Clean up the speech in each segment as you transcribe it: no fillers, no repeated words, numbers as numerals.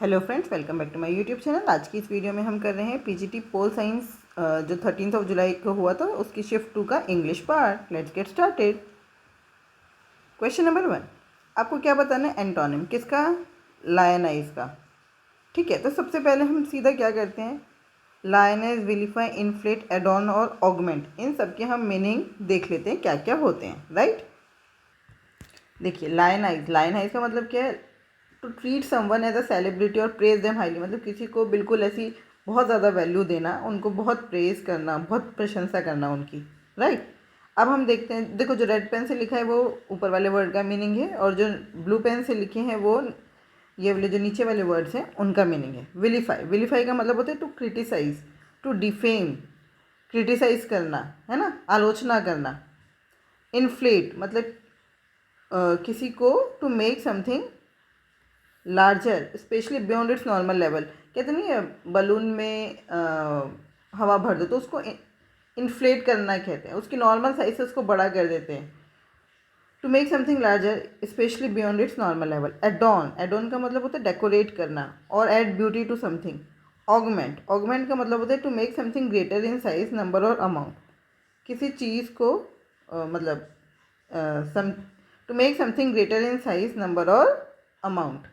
Hello friends, welcome back to my YouTube channel. आज की इस वीडियो में हम कर रहे हैं पीजीटी पोल साइंस जो 13 जुलाई को हुआ था उसकी शिफ्ट 2 का English part. Let's get started. Question number 1, आपको क्या बताना है? एंटोनिम किसका? लायनाइज का। ठीक है, तो सबसे पहले हम सीधा क्या करते हैं, लायनाइज, विलीफाई, इन्फ्लेट, एडॉन और ऑगमेंट, इन सब के हम मीनिंग देख लेते हैं क्या क्या होते हैं। राइट, देखिए लायनाइज, लायनाइज का मतलब क्या है? To treat someone as a celebrity और प्रेज देम हाईली, मतलब किसी को बिल्कुल ऐसी बहुत ज़्यादा वैल्यू देना, उनको बहुत प्रेज करना, बहुत प्रशंसा करना उनकी। राइट, अब हम देखते हैं। देखो, जो रेड पेन से लिखा है वो ऊपर वाले वर्ड का मीनिंग है, और जो ब्लू पेन से लिखे हैं वो ये वाले जो नीचे वाले वर्ड्स हैं उनका मीनिंग है। विलीफाई, विलीफाई का मतलब होता है to criticise, to defame, criticise करना, है ना, आलोचना करना। इन्फ्लेट मतलब किसी को to make something larger specially beyond its normal level. कहते नहीं है बलून में हवा भर दो तो उसको इन्फ्लेट करना कहते हैं, उसकी नॉर्मल साइज से उसको बड़ा कर देते हैं। To make something larger specially beyond its normal level. Adorn, adorn का मतलब होता है डेकोरेट करना और add beauty to something. Augment, augment का मतलब होता है to make something greater in size, number और अमाउंट। किसी चीज़ को मतलब some to make something greater in size, number और अमाउंट,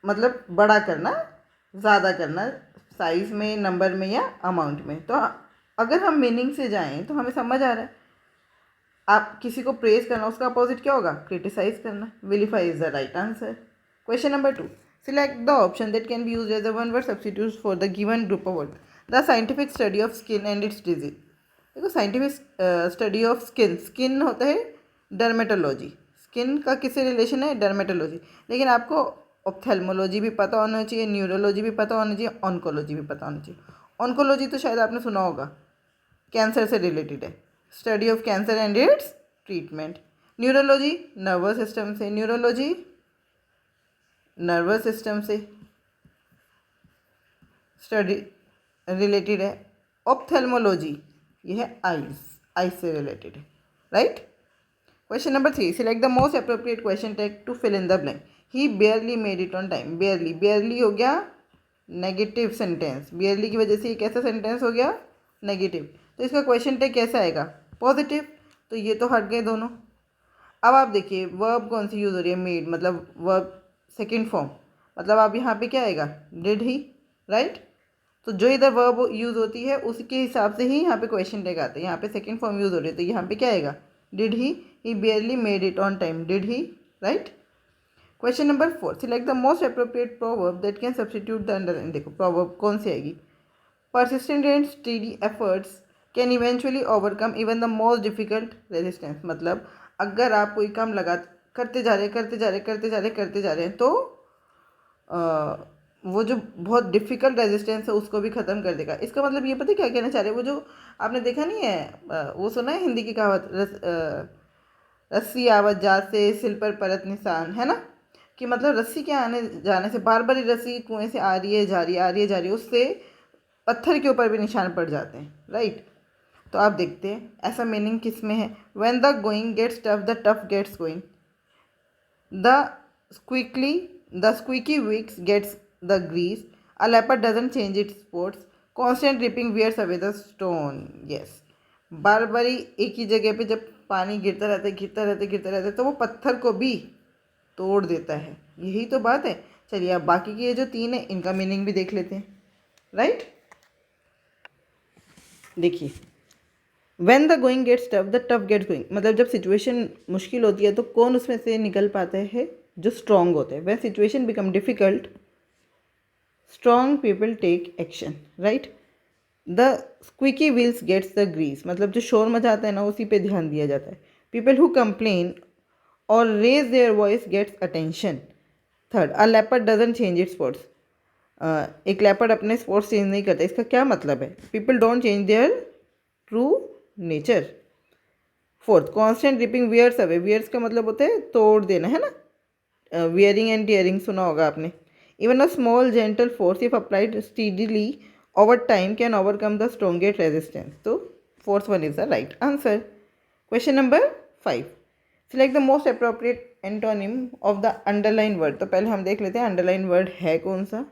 मतलब बड़ा करना, ज़्यादा करना, साइज़ में, नंबर में या अमाउंट में। तो अगर हम मीनिंग से जाएं तो हमें समझ आ रहा है, आप किसी को प्रेज करना, उसका अपोजिट क्या होगा? क्रिटिसाइज करना। Vilify is the right answer. Question number 2, select the option that can be use as a one word substitute for the given group of word. The scientific study of skin and its disease. देखो, scientific study of skin, skin होता है dermatology, skin का किससे relation है? Dermatology. लेकिन आपको ophthalmology भी पता होना चाहिए, न्यूरोलॉजी भी पता होना चाहिए, ऑन्कोलॉजी भी पता होना चाहिए। ऑन्कोलॉजी तो शायद आपने सुना होगा, कैंसर से रिलेटेड है, study of cancer and its treatment. Neurology nervous system से, न्यूरोलॉजी नर्वस सिस्टम से स्टडी रिलेटेड है। ऑप्थेल्मोलॉजी ये है आइज, आइज से रिलेटेड है। Right, question number 3, select the most appropriate question tag to fill in the blank. He barely made it on time. Barely, barely हो गया negative sentence, बेयरली की वजह से ये कैसा सेंटेंस हो गया? नेगेटिव। तो इसका क्वेश्चन टैग कैसा आएगा? पॉजिटिव। तो ये तो हट गए दोनों। अब आप देखिए वर्ब कौन सी यूज़ हो रही है? मेड, मतलब वर्ब सेकंड फॉर्म, मतलब आप यहाँ पे क्या आएगा? Did he. राइट, तो जो इधर वर्ब यूज़ होती है उसके हिसाब से ही यहाँ पे क्वेश्चन टैग आता है। यहाँ पे सेकंड फॉर्म यूज़ हो रही है तो यहाँ पे क्या आएगा? Did he barely made it on time, did he. Right, question number 4, select the most appropriate proverb that can substitute the underline. देखो प्रोवर्ब कौन सी आएगी? persistent and steady efforts can eventually overcome even the most difficult resistance। मतलब अगर आप कोई काम लगा करते जा रहे हैं तो वो जो बहुत डिफ़िकल्ट रेजिस्टेंस है उसको भी ख़त्म कर देगा। इसका मतलब ये पता है क्या कहना चाह रहे हैं? वो जो आपने देखा नहीं है, वो सुना है हिंदी की कहावत, रस्सी आवत जात से सिल पर परत निशान, है ना, कि मतलब रस्सी के आने जाने से, बार बार रस्सी कुएं से आ रही है जा रही है, आ रही है जा रही है, उससे पत्थर के ऊपर भी निशान पड़ जाते हैं। राइट, तो आप देखते हैं ऐसा मीनिंग किस में है? When the going gets tough the tough gets going. The squeakily the squeaky wicks gets the grease. A leopard doesn't change its sports. Constant dripping wears away the stone. Yes, बार बारी एक ही जगह पे जब पानी गिरता रहता है तो वो पत्थर को भी तोड़ देता है। यही तो बात है। चलिए अब बाकी के ये जो 3 है इनका मीनिंग भी देख लेते हैं। राइट, देखिए when the going gets tough the tough gets going, मतलब जब सिचुएशन मुश्किल होती है तो कौन उसमें से निकल पाता है? जो स्ट्रांग होते हैं। When situation become difficult strong people take action. Right, the squeaky wheels gets the grease, मतलब जो शोर मचाता है ना उसी पे ध्यान दिया जाता है। पीपल हु कंप्लेन और raise their voice gets attention. Third, a leopard doesn't change its spots. एक लेपर्ड अपने स्पॉट्स चेंज नहीं करता। इसका क्या मतलब है? People don't change their true nature. Fourth, constant dripping wears away. Wears का मतलब होता है तोड़ देना, है ना, वियरिंग एंड टीयरिंग सुना होगा आपने। Even a small gentle force if applied steadily over time can overcome the strongest resistance. तो fourth one is the right answer. Question number 5, select the most appropriate antonym of the underline word. तो पहले हम देख लेते हैं underline word है कौन सा।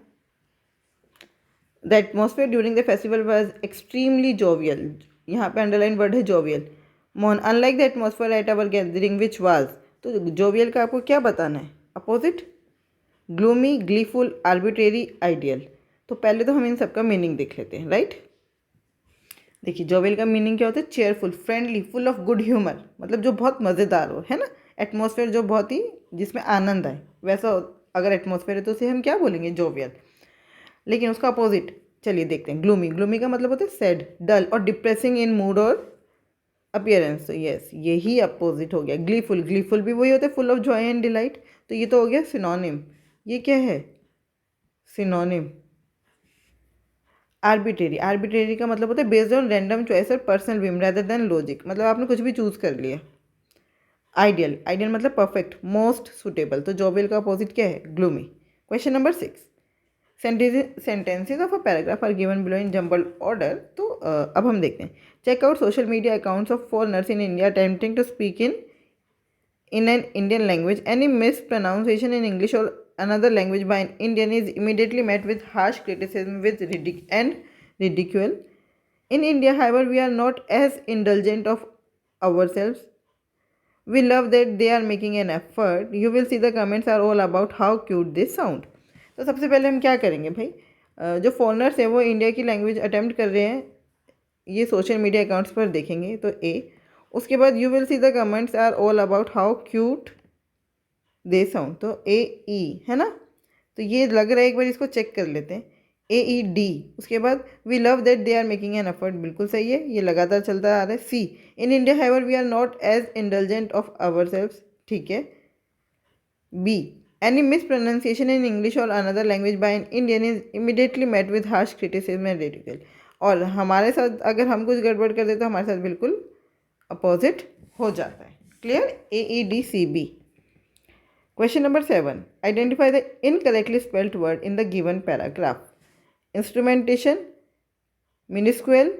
The atmosphere during the festival was extremely jovial. यहाँ पे अंडरलाइन वर्ड है jovial. Mohan unlike the atmosphere at our gathering which was. तो जोवियल का आपको क्या बताना है, opposite. Gloomy, gleeful, arbitrary, ideal. तो पहले तो हम इन सब का मीनिंग देख लेते हैं, राइट। देखिए जोवियल का मीनिंग क्या होता है, cheerful, friendly, full of good humour, मतलब जो बहुत मज़ेदार हो, है ना। एटमोसफेयर जो बहुत ही जिसमें आनंद आए, वैसा अगर एटमोसफेयर है तो उसे हम क्या बोलेंगे, जोवियल। लेकिन उसका अपोजिट चलिए देखते हैं, ग्लूमी। ग्लूमी का मतलब होता है सैड, डल और डिप्रेसिंग इन मूड और अपीयरेंस। तो यस, यही अपोजिट हो गया। ग्लीफुल, ग्लीफुल भी वही होता है, full of Joy and delight. तो ये तो हो गया सिनोनिम। ये क्या है, सिनोनिम। आर्बिट्रेरी, आर्बिट्रेरी का मतलब होता है बेस्ड ऑन रैंडम चॉइस और personal whim rather than logic, मतलब आपने कुछ भी चूज कर लिया। आइडियल, आइडियल मतलब परफेक्ट, मोस्ट सुटेबल। तो जोवियल का अपोजिट क्या है, gloomy. Question number 6, sentences of a paragraph are given below in jumbled order. तो अब हम देखते हैं, check out social media accounts of foreigners in India attempting to speak in an Indian language. Any mispronunciation in English or another language by an Indian is immediately met with harsh criticism with and ridicule. In India, however, we are not as indulgent of ourselves. We love that they are making an effort. You will see the comments are all about how cute they sound. तो सबसे पहले हम क्या करेंगे भाई, जो foreigners हैं वो इंडिया की लैंग्वेज अटेम्प्ट कर रहे हैं, ये सोशल मीडिया अकाउंट्स पर देखेंगे। तो ए, उसके बाद you will see the comments are all about how cute they sound. तो ए ई है ना, तो ये लग रहा है, एक बार इसको चेक कर लेते हैं। ए ई डी, उसके बाद we love that they are making an effort, बिल्कुल सही है, ये लगातार चलता आ रहा है। C, in India however we are not as indulgent of our selves, ठीक है। B, any mispronunciation in English और another language by an Indian is immediately met with harsh criticism and ridicule. और हमारे साथ अगर हम कुछ गड़बड़ कर दे तो हमारे साथ बिल्कुल अपोजिट हो जाता है। Clear, A E D C B. Question number 7, identify the incorrectly spelled word in the given paragraph. Instrumentation, minuscule,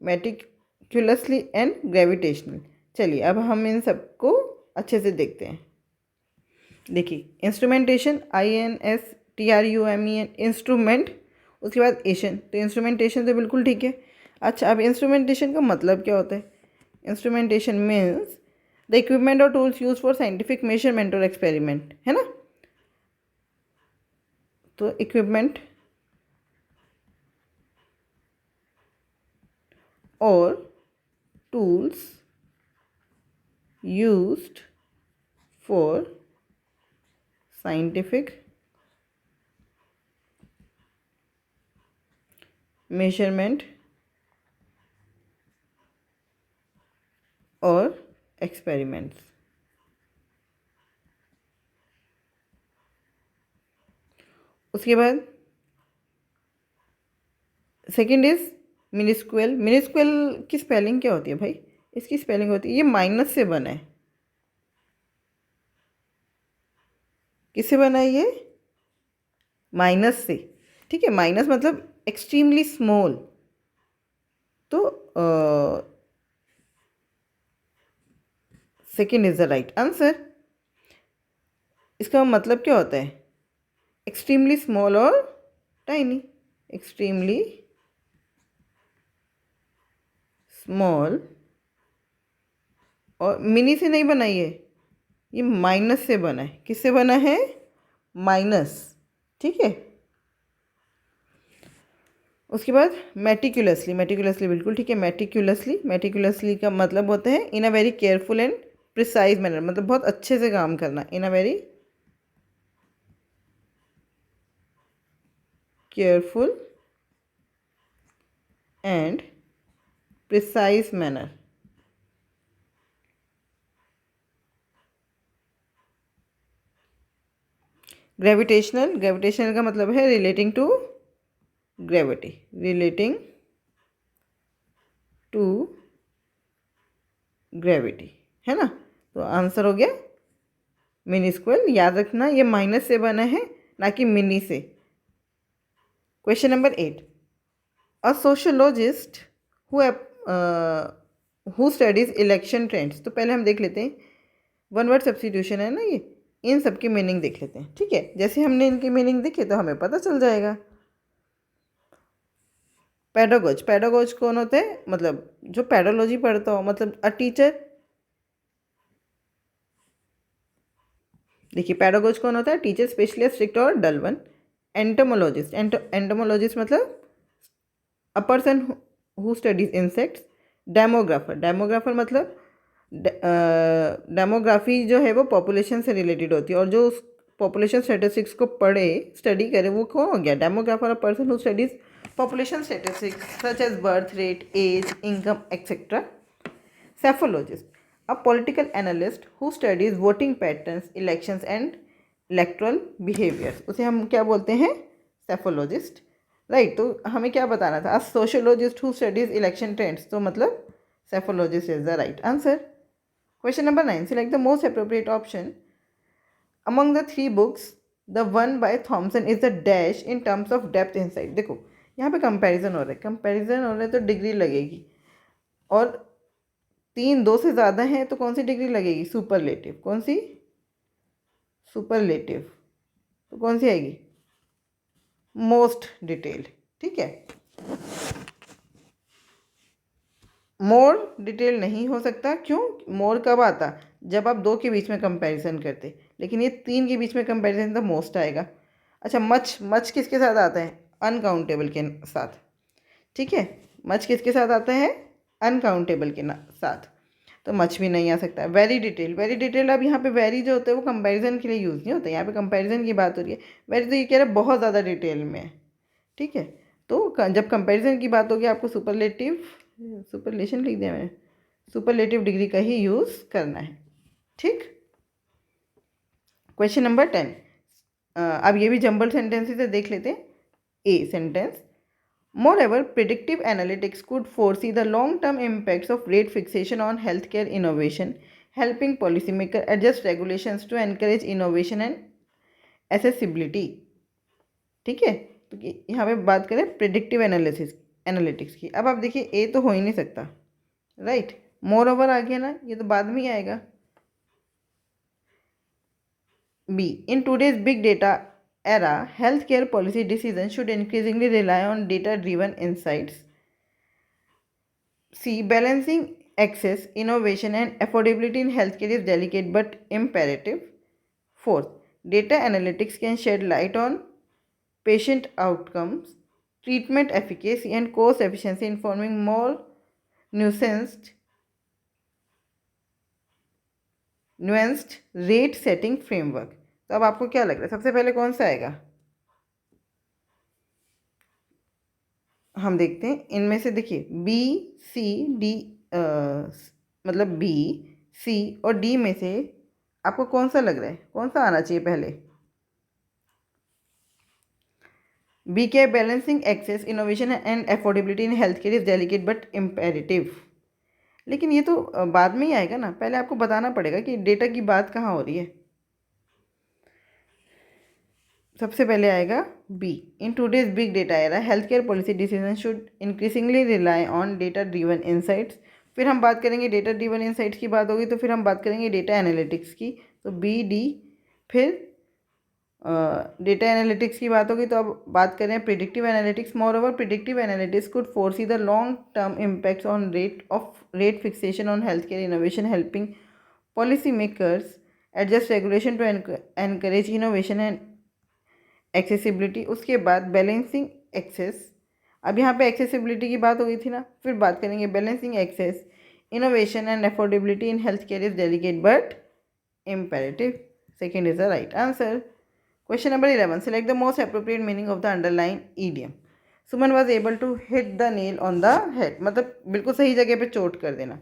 meticulously and gravitational. चलिए अब हम इन सबको अच्छे से देखते हैं। देखिए इंस्ट्रूमेंटेशन, INSTRUMEN, इंस्ट्रूमेंट, उसके बाद एशन, तो इंस्ट्रूमेंटेशन तो बिल्कुल ठीक है। अच्छा, अब इंस्ट्रूमेंटेशन का मतलब क्या होता है, इंस्ट्रूमेंटेशन मीन्स द इक्विपमेंट और tools use for scientific measurement और एक्सपेरिमेंट, है ना। तो इक्विपमेंट और tools used for scientific measurement और एक्सपेरिमेंट्स। उसके बाद सेकंड इज मिनिस्क्वेल। मिनिस्क्वेल की स्पेलिंग क्या होती है भाई, इसकी स्पेलिंग होती है, ये माइनस से बना है, किससे बना है ये, माइनस से, ठीक है। माइनस मतलब एक्सट्रीमली स्मॉल। तो second is the right answer. इसका मतलब क्या होता है, एक्सट्रीमली स्मॉल और टाइनी। एक्सट्रीमली स्मॉल, और मिनी से नहीं बना ये माइनस से बना है। किससे बना है, माइनस, ठीक है। उसके बाद मेटिकुलसली, मेटिकुलसली बिल्कुल ठीक है। मेटिकुलसली, मेटिकुलसली का मतलब होता है in a very careful and precise manner, मतलब बहुत अच्छे से काम करना, in a very careful and precise manner. Gravitational, gravitational का मतलब है relating to gravity, relating to gravity, है ना। तो आंसर हो गया मिनिस्क्वेल। याद रखना ये माइनस से बना है, ना कि मिनी से। Question number 8, a sociologist who studies election trends. तो पहले हम देख लेते हैं, वन वर्ड सब्स्टिट्यूशन है ना ये, इन सब की मीनिंग देख लेते हैं, ठीक है। जैसे हमने इनकी मीनिंग देखी तो हमें पता चल जाएगा। पेडागोज, पेडागोज कौन होते हैं, मतलब जो पेडोलॉजी पढ़ता हो, मतलब अ टीचर। देखिए पेडागोज कौन होता है, टीचर स्पेशलिस्ट, स्ट्रिक्ट और डल वन। एंटोमोलॉजिस्ट, एंटोमोलॉजिस्ट मतलब a person who studies insects. Demographer, demographer मतलब डेमोग्राफी जो है वो पॉपुलेशन से रिलेटेड होती है, और जो उस पॉपुलेशन स्टेटिस्टिक्स को पढ़े, स्टडी करे, वो कौन हो गया, demographer. A person who studies population statistics such as birth rate, age, income, etc. Psephologist, a political analyst who studies voting patterns, elections and electoral behaviors, उसे हम क्या बोलते हैं, सेफोलॉजिस्ट, राइट। तो हमें क्या बताना था, a sociologist who studies election trends, तो मतलब psephologist is the right answer. Question number 9, select the most appropriate option among the three books. The one by Thompson is the dash in terms of depth insight। देखो यहाँ पे comparison हो रहा है, comparison हो रहा है तो डिग्री लगेगी, और 3 2 से ज़्यादा हैं तो कौन सी डिग्री लगेगी, सुपरलेटिव। कौन सी, सुपरलेटिव, तो कौन सी आएगी, मोस्ट डिटेल्ड, ठीक है। मोर डिटेल नहीं हो सकता, क्यों, मोर कब आता, जब आप 2 के बीच में कंपैरिजन करते, लेकिन ये 3 के बीच में कंपैरिजन तो मोस्ट आएगा। अच्छा मच, मच किसके साथ आता है, अनकाउंटेबल के साथ, ठीक है। मच किसके साथ आता है, अनकाउंटेबल के साथ, तो मच भी नहीं आ सकता। वेरी डिटेल, वेरी डिटेल, अब यहाँ पे वेरी जो होता है वो कंपैरिजन के लिए यूज़ नहीं होता, यहाँ पे कंपैरिजन की बात हो रही है। वेरी तो ये कह रहा है बहुत ज़्यादा डिटेल में, ठीक है। तो जब कंपैरिजन की बात होगी आपको सुपरलेटिव, सुपरलेशन लिख दिया मैंने, सुपरलेटिव डिग्री का ही यूज़ करना है, ठीक। क्वेश्चन नंबर 10, अब ये भी जंबल सेंटेंसेस से देख लेते हैं। A sentence, moreover, predictive analytics could foresee the long-term impacts of rate fixation on healthcare innovation, helping policymakers adjust regulations to encourage innovation and accessibility, ठीक है। तो यहाँ पे बात करें प्रिडिक्टिव एनालिटिक्स की। अब आप देखिए ए तो हो ही नहीं सकता, राइट, मोर ओवर आ गया ना, ये तो बाद में ही आएगा। B, in today's big data era, healthcare policy decisions should increasingly rely on data-driven insights. C, balancing access, innovation, and affordability in healthcare is delicate but imperative. Fourth, data analytics can shed light on patient outcomes, treatment efficacy, and cost efficiency, informing more nuanced rate setting framework. तो अब आपको क्या लग रहा है, सबसे पहले कौन सा आएगा, हम देखते हैं इनमें से। देखिए बी सी डी, मतलब बी सी और डी में से आपको कौन सा लग रहा है, कौन सा आना चाहिए पहले, बी के balancing access, innovation and affordability in health care is delicate but imperative. लेकिन ये तो बाद में ही आएगा ना, पहले आपको बताना पड़ेगा कि डेटा की बात कहाँ हो रही है। सबसे पहले आएगा B, in today's big data era, health care policy decision should increasingly rely on data driven insights. फिर हम बात करेंगे डेटा ड्रिवन इंसाइट्स की बात होगी तो फिर हम बात करेंगे डेटा एनालिटिक्स की, तो बी डी। फिर डेटा एनालिटिक्स की बात होगी तो अब बात करें predictive analytics. Moreover predictive analytics could foresee the long term impacts on rate fixation on health care innovation, helping policy makers adjust regulation to encourage innovation and accessibility. उसके बाद balancing access, अब यहाँ पे accessibility की बात हो गई थी ना, फिर बात करेंगे balancing access, innovation and affordability in health care is delicate but imperative. Second is the right answer. Question number 11, select the most appropriate meaning of the underline idiom. Suman was able to hit the nail on the head, मतलब बिल्कुल सही जगह पे चोट कर देना।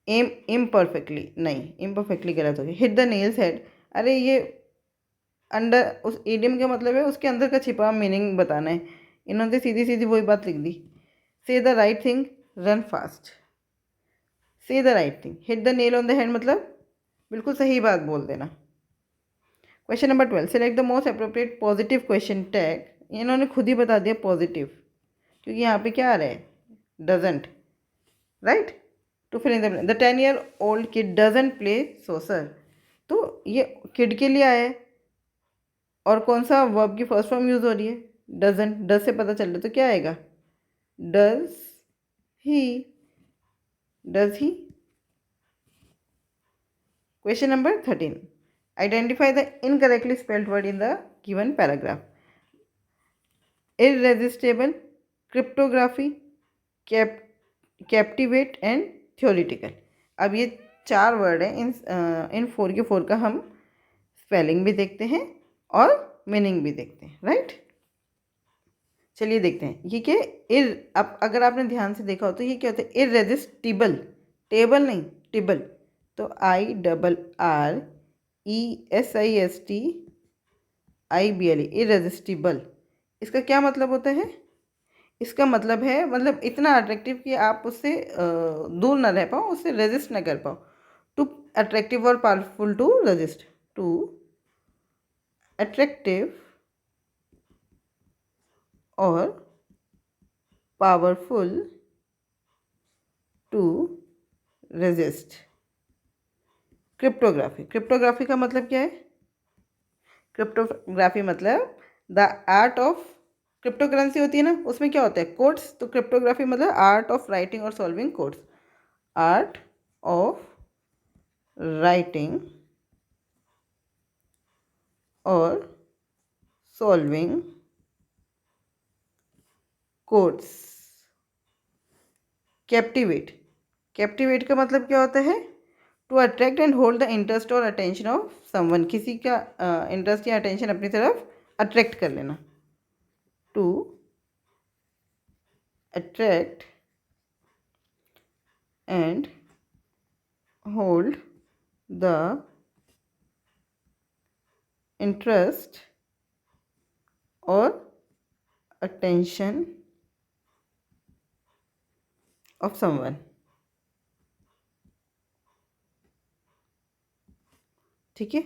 M imperfectly, नहीं imperfectly गलत हो गया, हिट द नेल्स हेड, अरे ये अंडर, उस ईडियम का मतलब है उसके अंदर का छिपा मीनिंग बताना है, इन्होंने सीधी सीधी वही बात लिख दी। Say the right thing, run fast, say the right thing, hit the nail on the head मतलब बिल्कुल सही बात बोल देना। Question number 12, select the most appropriate positive question tag, इन्होंने खुद ही बता दिया पॉजिटिव, क्योंकि यहाँ पे क्या आ रहा है, doesn't, right, to fill in the 10-year-old kid doesn't play soccer, तो ये किड के लिए आया है और कौन सा वर्ब की फर्स्ट फॉर्म यूज़ हो रही है, डजन, डज से पता चल रहा है तो क्या आएगा, does he, does he. Question number 13, identify the incorrectly spelled word in the given paragraph. Irresistible, cryptography, captivate and theoretical. अब ये 4 वर्ड हैं, इन 4 के 4 का हम स्पेलिंग भी देखते हैं और मीनिंग भी देखते हैं, राइट। चलिए देखते हैं ये क्या इर, अब अगर आपने ध्यान से देखा हो तो ये क्या होता है, इररेजिस्टिबल, टेबल नहीं टिबल, तो IRRESISTIBLE, इररेजिस्टिबल। इसका क्या मतलब होता है, इसका मतलब है मतलब इतना अट्रैक्टिव कि आप उससे दूर ना रह पाओ, उससे रेजिस्ट ना कर पाओ। टू अट्रैक्टिव और powerful to resist, too attractive और powerful to resist. Cryptography, cryptography का मतलब क्या है, क्रिप्टोग्राफी मतलब the art of, cryptocurrency होती है ना, उसमें क्या होता है, कोड्स, तो क्रिप्टोग्राफी मतलब आर्ट ऑफ राइटिंग और solving codes, art of writing और सॉल्विंग कोड्स। कैप्टिवेट, कैप्टिवेट का मतलब क्या होता है, to attract and hold the interest और अटेंशन ऑफ समवन, किसी का इंटरेस्ट या अटेंशन अपनी तरफ अट्रैक्ट कर लेना, to attract and hold the interest और अटेंशन ऑफ समवन। ठीक है।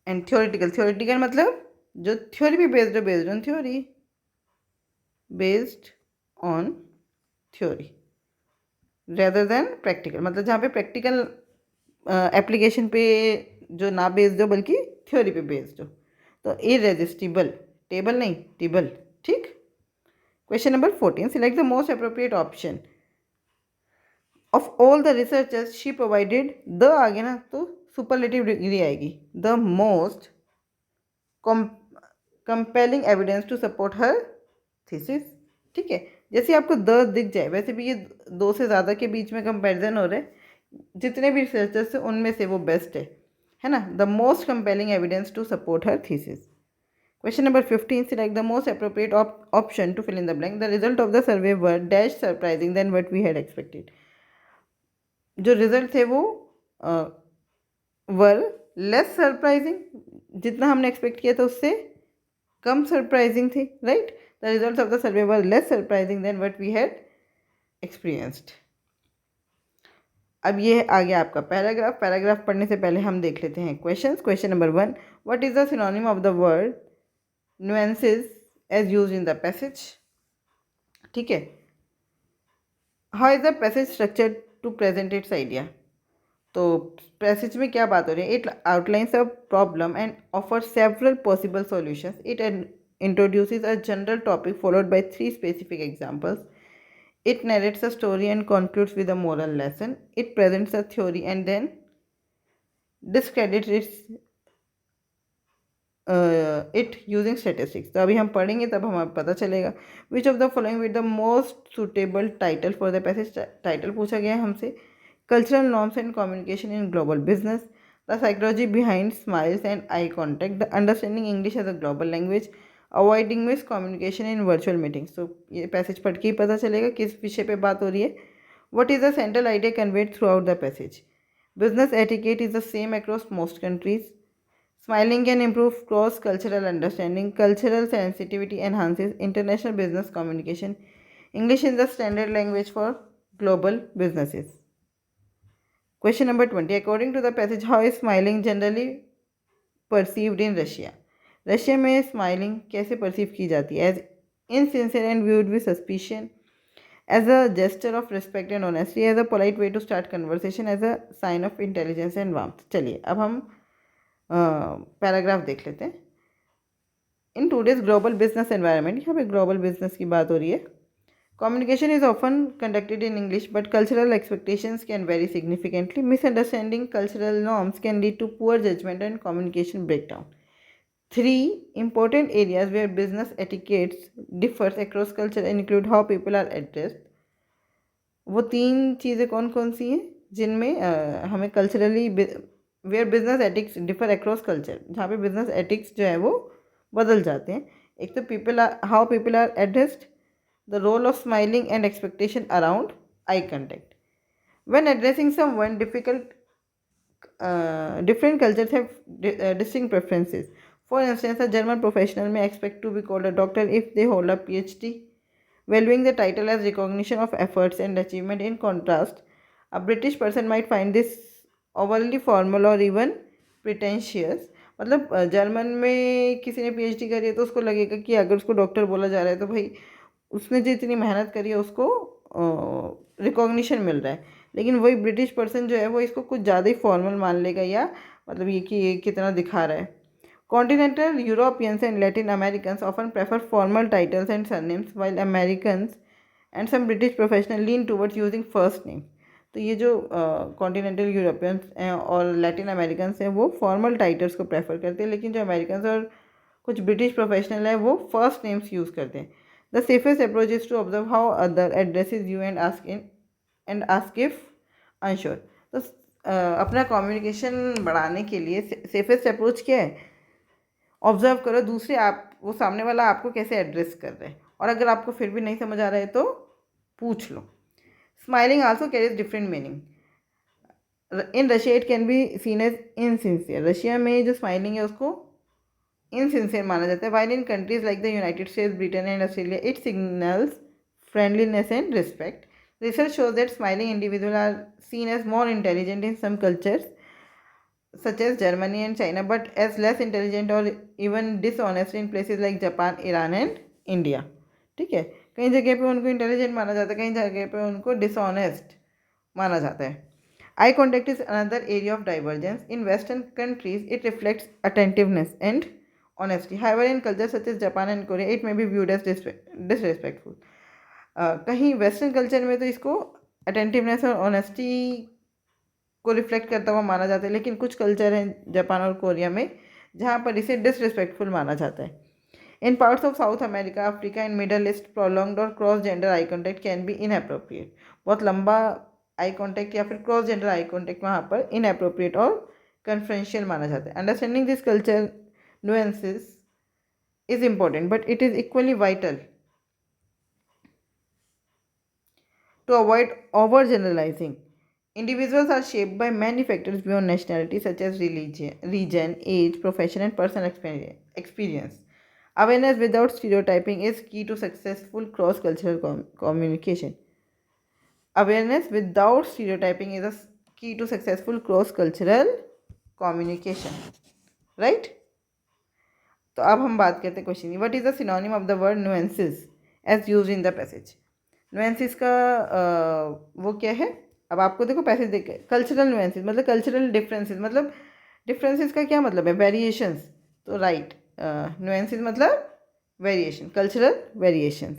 एंड थ्योरेटिकल, थ्योरेटिकल मतलब जो थ्योरी पे बेस्ड हो, based on theory, based on theory rather than practical, मतलब जहाँ पे प्रैक्टिकल एप्लीकेशन पे जो ना बेस्ड हो बल्कि थ्योरी पे बेस्ड हो। तो इररेजिस्टिबल, टेबल नहीं टिबल, ठीक। Question number 14, select the most appropriate option of all the researchers she provided, the आगे ना तो सुपरलेटिव डिग्री आएगी, the most compelling evidence to support her thesis. ठीक है, जैसे आपको द दिख जाए, वैसे भी ये 2 से ज़्यादा के बीच में कंपैरिजन हो रहे हैं, जितने भी रिसर्चर्स हैं उनमें से वो बेस्ट है ना, the most compelling evidence to support her thesis. Question number 15, select the most appropriate option to fill in the blank, the result of the survey were dash surprising than what we had expected. जो result थे वो वर less surprising, जितना हमने expect किया था उससे कम surprising थी, right. The result of the survey were less surprising than what we had experienced. अब ये आ गया आपका पैराग्राफ। पैराग्राफ पढ़ने से पहले हम देख लेते हैं questions. Question number 1, what is the synonym of the word nuances as used in the passage. ठीक है, how is the passage structured to present its idea. तो पैसेज में क्या बात हो रही है, it outlines a problem and offer several possible solutions, it introduces a general topic followed by 3 specific examples, it narrates a story and concludes with a moral lesson, it presents a theory and then discredits it using statistics। तो अभी हम पढ़ेंगे तब हमें पता चलेगा। Which of the following with the most suitable title for the passage, title पूछा गया है हमसे। Cultural norms and communication in global business, the psychology behind smiles and eye contact, the understanding English as a global language, avoiding miscommunication in virtual meetings. तो ये passage पढ़ के ही पता चलेगा किस विषय पे बात हो रही है। What is the central idea conveyed through out the passage, business etiquette is the same across most countries, smiling can improve cross cultural understanding, cultural sensitivity enhances international business communication, English is the standard language for global businesses। Question number 20, according to the passage, how is smiling generally perceived in Russia। Russia में smiling कैसे perceive की जाती है, as insincere and viewed with suspicion, as a gesture of respect and honesty, as a polite way to start conversation, as a sign of intelligence and warmth. चलिए अब हम paragraph देख लेते हैं। In today's global business environment, यहाँ पे global business की बात हो रही है। Communication is often conducted in English but cultural expectations can very significantly. Misunderstanding cultural norms can lead to poor judgement and communication breakdown. 3 important areas where business etiquettes differs across culture include how people are addressed। वो 3 चीज़ें कौन कौन सी हैं जिनमें हमें culturally aware business ethics differ across culture, जहाँ पे business ethics जो है वो बदल जाते हैं। एक तो how people are addressed, the role of smiling and expectation around eye contact when addressing someone difficult. Different cultures have distinct preferences. For instance, a German professional may expect to be called a doctor if they hold a PhD, valuing the title as recognition of efforts and achievement. In contrast, a British person might find this overly formal or even pretentious। मतलब German में किसी ने PhD करी है तो उसको लगेगा कि अगर उसको डॉक्टर बोला जा रहा है तो भाई उसने जो इतनी मेहनत करी है उसको रिकॉग्निशन मिल रहा है। लेकिन वही ब्रिटिश पर्सन जो है वो इसको कुछ ज़्यादा ही फॉर्मल मान लेगा, या मतलब ये कि ये कितना दिखा रहा है। Continental Europeans and Latin Americans often prefer formal titles and surnames while Americans and some British professional lean towards using first name. तो ये जो कॉन्टिनेंटल यूरोपियंस और लैटिन अमेरिकन्स हैं वो फॉर्मल टाइटल्स को प्रेफर करते हैं, लेकिन जो अमेरिकन्स और कुछ ब्रिटिश प्रोफेशनल हैं वो फर्स्ट नेम्स यूज़ करते हैं। The safest approach is to observe how other addresses you and ask if unsure. तो अपना कम्युनिकेशन बढ़ाने के लिए सेफेस्ट अप्रोच क्या है? ऑब्जर्व करो दूसरे आप वो सामने वाला आपको कैसे एड्रेस कर रहे हैं, और अगर आपको फिर भी नहीं समझ आ रहा है तो पूछ लो। Smiling also carries different meaning. In Russia it can be seen as insincere. Russia में जो स्माइलिंग है उसको इनसिंसियर माना जाता है, while in countries like the United States, Britain and Australia it signals friendliness and respect. Research shows that smiling individuals are seen as more intelligent in some cultures, such as Germany and China, but as less intelligent or even dishonest in places like Japan, Iran and India। ठीक है, कई जगह पे उनको intelligent माना जाता है, कई जगह पे उनको डिसऑनेस्ट माना जाता है। Eye contact is another area of divergence. In western countries it reflects attentiveness and honesty. However in culture such as Japan and Korea it may be viewed as disrespectful. कहीं वेस्टर्न कल्चर में तो इसको attentiveness और honesty को reflect करता हुआ माना जाता है, लेकिन कुछ कल्चर हैं जापान और कोरिया में जहाँ पर इसे डिसरिस्पेक्टफुल माना जाता है। In parts of South America, Africa and Middle East prolonged और cross gender eye contact can be inappropriate. बहुत लंबा आई कॉन्टैक्ट या फिर क्रॉस जेंडर आई कॉन्टैक्ट वहाँ पर इनअप्रोप्रिएट और कन्फ्रेंशियल माना जाता है। Understanding this culture nuances is important but it is equally vital to avoid overgeneralizing। Individuals are shaped by many factors beyond nationality, such as region, age, profession, and personal experience. Awareness without stereotyping is key to successful cross-cultural communication. Awareness without stereotyping is a key to successful cross-cultural communication. Right? तो अब हम बात करते हैं question. What is the synonym of the word nuances as used in the passage. Nuances का वो क्या है? अब आपको देखो पैसेज देख के, कल्चरल नुएंसेस मतलब कल्चरल डिफरेंसेस, मतलब डिफरेंसेस का क्या मतलब है? वेरिएशंस। तो राइट, नुएंसेस मतलब variation, cultural variations.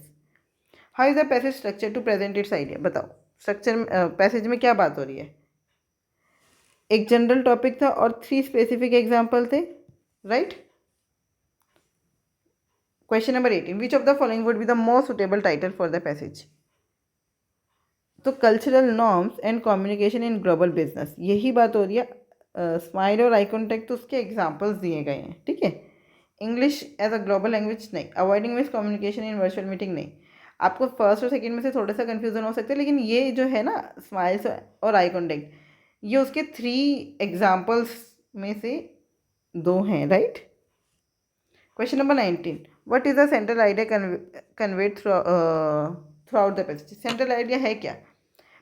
How is the passage structure to present its idea. बताओ स्ट्रक्चर पैसेज में क्या बात हो रही है? एक जनरल टॉपिक था और 3 स्पेसिफिक एग्जाम्पल थे, right. Question number 18, which of the following would be the most suitable title for the passage. तो cultural norms and communication in global business, यही बात हो रही है। स्माइल और आई कॉन्टैक्ट तो उसके एग्जाम्पल्स दिए गए हैं, ठीक है। English as a global language नहीं, avoiding miscommunication in virtual meeting नहीं। आपको फर्स्ट और सेकंड में से थोड़ा सा कन्फ्यूजन हो सकता है, लेकिन ये जो है ना स्माइल्स और आई कॉन्टैक्ट, ये उसके 3 एग्जाम्पल्स में से 2 हैं, right. Question number 19, what is the central idea conveyed through out the passage. Central idea है क्या?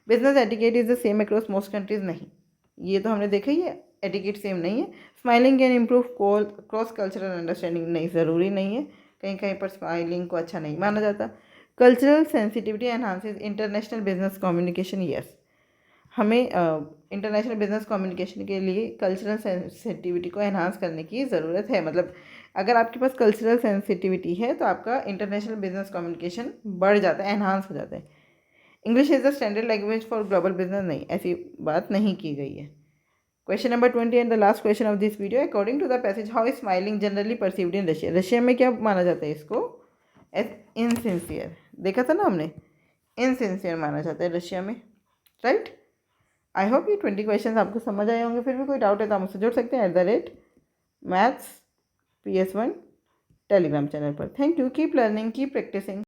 Business etiquette is the same across most countries नहीं, ये तो हमने देखा ही है, एटिकेट सेम नहीं है। Smiling can improve cross cultural understanding नहीं, ज़रूरी नहीं है, कहीं कहीं पर स्माइलिंग को अच्छा नहीं माना जाता। Cultural sensitivity enhances international business communication, yes. हमें इंटरनेशनल बिजनेस कम्युनिकेशन के लिए कल्चरल सेंसिटिविटी को एनहांस करने की ज़रूरत है। मतलब अगर आपके पास कल्चरल सेंसिटिविटी है तो आपका इंटरनेशनल बिजनेस कम्युनिकेशन बढ़ जाता है, एनहांस हो जाता है। English is the standard language for global business, नहीं, ऐसी बात नहीं की गई है। Question number 20 and the last question of this video, according to the passage how is smiling generally perceived in Russia. Russia में क्या माना जाता है इसको? As insincere. देखा था ना हमने, इनसिंसियर माना जाता है रशिया में, राइट। आई होप ये 20 क्वेश्चन आपको समझ आए होंगे। फिर भी कोई डाउट है तो आप मुझसे जुड़ सकते हैं @maths PS1 टेलीग्राम चैनल पर। Thank you, keep learning, keep practising.